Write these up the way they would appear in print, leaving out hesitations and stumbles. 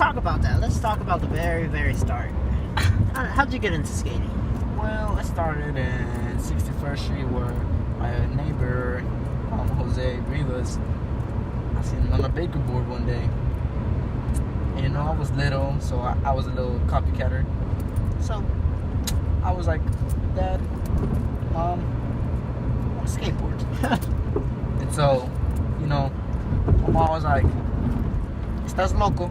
talk about that. Let's talk about the very, very start. How'd you get into skating? Well, I started in 61st Street where my neighbor, Jose Rivas, I seen him on a baker board one day. And, you know, I was little, so I was a little copycatter. So I was like, Dad, on a skateboard. And so, you know, my mom was like, "Estás loco,"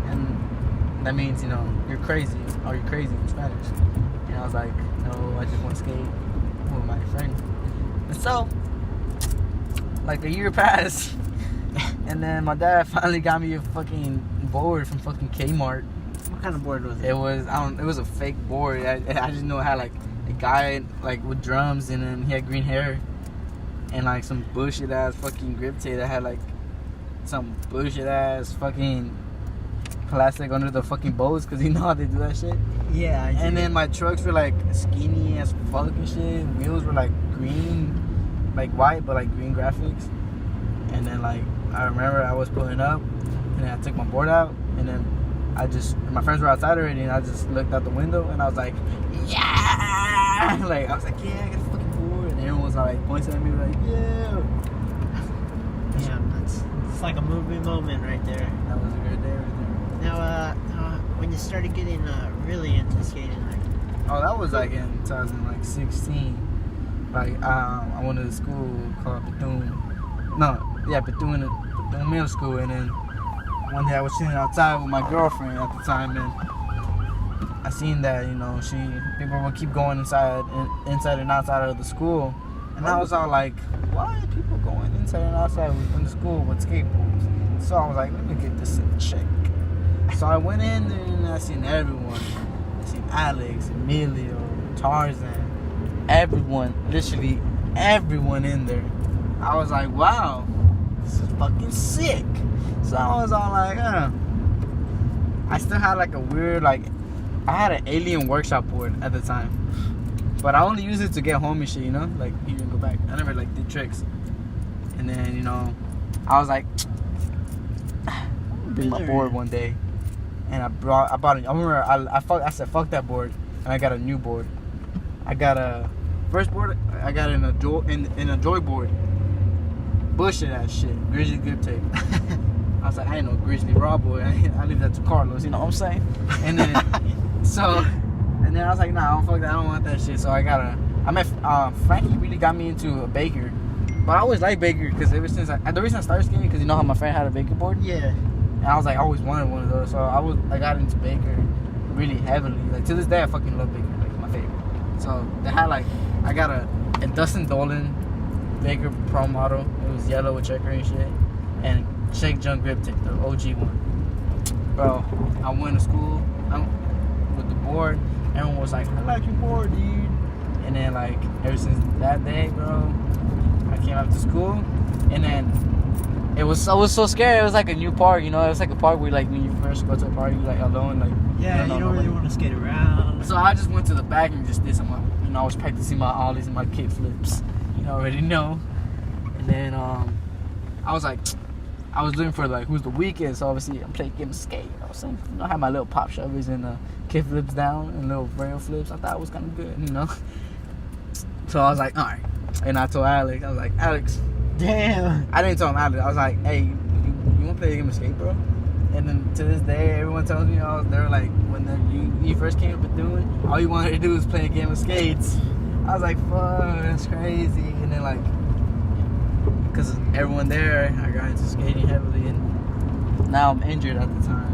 and that means, you know, you're crazy, or you're crazy in Spanish. And I was like, no, I just want to skate with my friend. And so, like a year passed, and then my dad finally got me a fucking board from fucking Kmart. What kind of board was it? It was a fake board. I just know it had like a guy like with drums, and then he had green hair, and like some bullshit ass fucking grip tape that had like some bullshit ass fucking plastic under the fucking bolts, because you know how they do that shit. Yeah, I do. And then my trucks were like skinny as fuck and shit. Wheels were like green, like white but like green graphics. And then like I remember I was pulling up, and then I took my board out, and then my friends were outside already, and I just looked out the window, and I was like, yeah! Like I was like, yeah, I got a fucking board. And everyone was like pointing at me like, yeah. Damn, it's like a movie moment right there. That was a good day right there. Now, when you started getting really into skating, like, oh, that was like in 2016. Like I went to the school called Bethune. Bethune Middle School, and then one day I was sitting outside with my girlfriend at the time, and I seen that, you know, people would keep going inside and outside of the school, and I was all like, why are people going inside and outside in the school with skateboards? So I was like, let me get this in check. So I went in there and I seen everyone. I seen Alex, Emilio, Tarzan, everyone, literally everyone in there. I was like, wow, this is fucking sick. So I was all like, I still had like a weird, like, I had an alien workshop board at the time. But I only used it to get home and shit, you know? Like, you can go back. I never, like, did tricks. And then, you know, I was like, bring my board one day. And I bought it. I remember I said, fuck that board. And I got a new board. I got a, first board, I got in a Joy board. Bullshit ass shit. Grizzly grip tape. I was like, I ain't no Grizzly Raw boy. I leave that to Carlos, you know what I'm saying? And then, and then I was like, nah, I don't fuck that. I don't want that shit. So I met Frankie really got me into a baker. But I always liked baker because ever since the reason I started skating, because you know how my friend had a baker board? Yeah. And I was like, I always wanted one of those. So I got into baker really heavily. Like to this day, I fucking love baker. Like my favorite. So they had like, I got a Dustin Dolan Baker Pro model. It was yellow with checker and shit. And Shake Junk grip tape, the OG one. Bro, I went to school with the board. Everyone was like, I like your board, dude. And then like ever since that day, bro, I came up to school, and then I was so scared. It was like a new park, you know. It was like a park where like when you first go to a park, you like alone, like yeah, you don't really want to skate around. So I just went to the back and just did some, you know, I was practicing my ollies and my kick flips. You already know. And then I was like, I was looking for like who's the weakest. So obviously I'm playing game of skate. I was saying, you know, I had my little pop shovers and kick flips down and little rail flips. I thought it was kind of good, you know. So I was like, all right. And I told Alex, I was like, Alex, damn. I didn't tell him Alex. I was like, hey, you want to play a game of skate, bro? And then to this day, everyone tells me, they were like, when you first came up with doing, all you wanted to do was play a game of skates. I was like, fuck, that's crazy. And then like, because everyone there, I got into skating heavily, and now I'm injured at the time.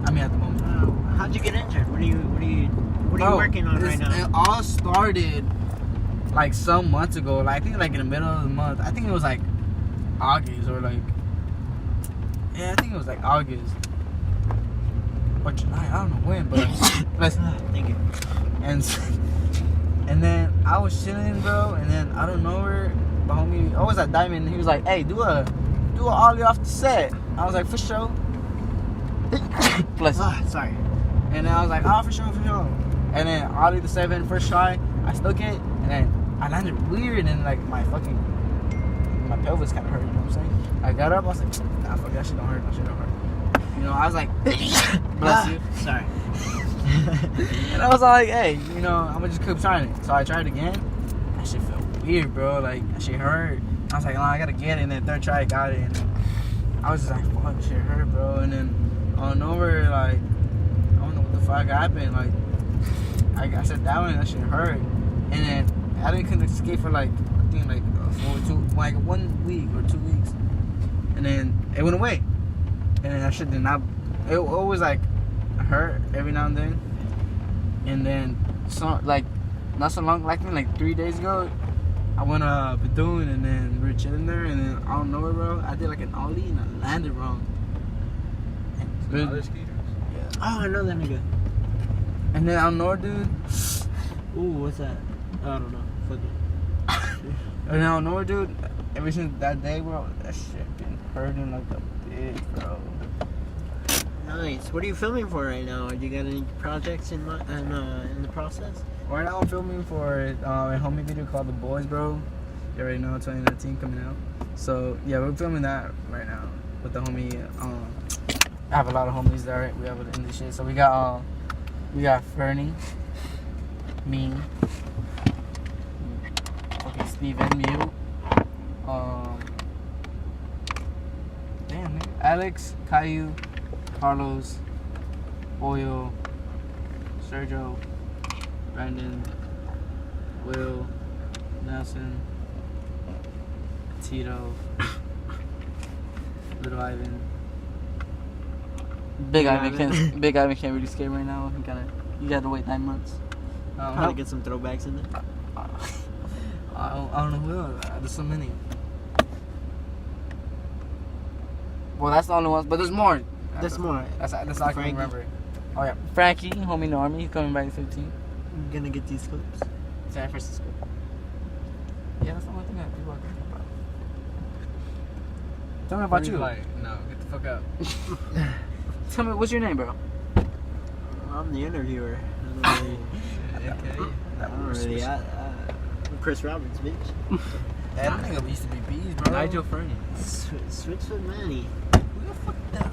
I mean, at the moment. How'd you get injured? What are you working on right now? It all started like some months ago. Like I think like in the middle of the month. I think it was like August or like, yeah, I think it was like August or July. I don't know when, but thank you. And then I was chilling, bro, and then I don't know where my homie, I was at Diamond, and he was like, hey, do a ollie off the set. I was like, for sure. Bless you. Sorry. And then I was like, oh, for sure. And then ollie the 7 first try, I stuck it, and then I landed weird, and like my pelvis kind of hurt, you know what I'm saying? I got up, I was like, nah, fuck, that shit don't hurt, You know, I was like, bless you. Sorry. And I was like, hey, you know, I'm gonna just keep trying it. So I tried again. That shit felt weird, bro. Like, that shit hurt. I was like, oh, I gotta get it. And then third try, I got it. And I was just like, fuck, shit hurt, bro. And then on nowhere, like, I don't know what the fuck happened. Like, I said that one, that shit hurt. And then I couldn't escape for like, I think like 1 week or 2 weeks. And then it went away. And then that shit did not, it always like hurt every now and then. And then, so like, not so long, like 3 days ago, I went Bethune, and then we were chilling there, and then I don't know where, bro, I did like an ollie and I landed wrong. Other skaters? Yeah. Oh, I know that nigga. And then I don't know, dude. Ooh, what's that? I don't know. Fuck it. And I don't know, dude. Ever since that day, bro, that shit been hurting like a bitch, bro. Nice. What are you filming for right now? Do you got any projects in the process? Right now I'm filming for a homie video called The Boys, bro. You already know, 2019 coming out. So yeah, we're filming that right now with the homie. I have a lot of homies there. We have in this shit. So we got Ferny, me, fucking Steven, Mew, damn, nigga. Alex, Caillou, Carlos, Oyo, Sergio, Brandon, Will, Nelson, Tito, Little Ivan. Big Ivan can't really skate right now. You gotta wait 9 months. Trying to get some throwbacks in there. I don't know who else. There's so many. Well, that's the only ones, but there's more. There's more. That's all I can remember. Oh yeah, Frankie, homie Normie, he's coming by the 15th. I'm gonna get these clips. San Francisco. Yeah, that's the only thing that people are thinking about. Tell me about you. Like, no, get the fuck out. Tell me, what's your name, bro? I'm the interviewer. I don't really. I'm Chris Roberts, bitch. That nigga used to be bees, bro. Nigel Ferny. Switch with Manny. Who the fuck that?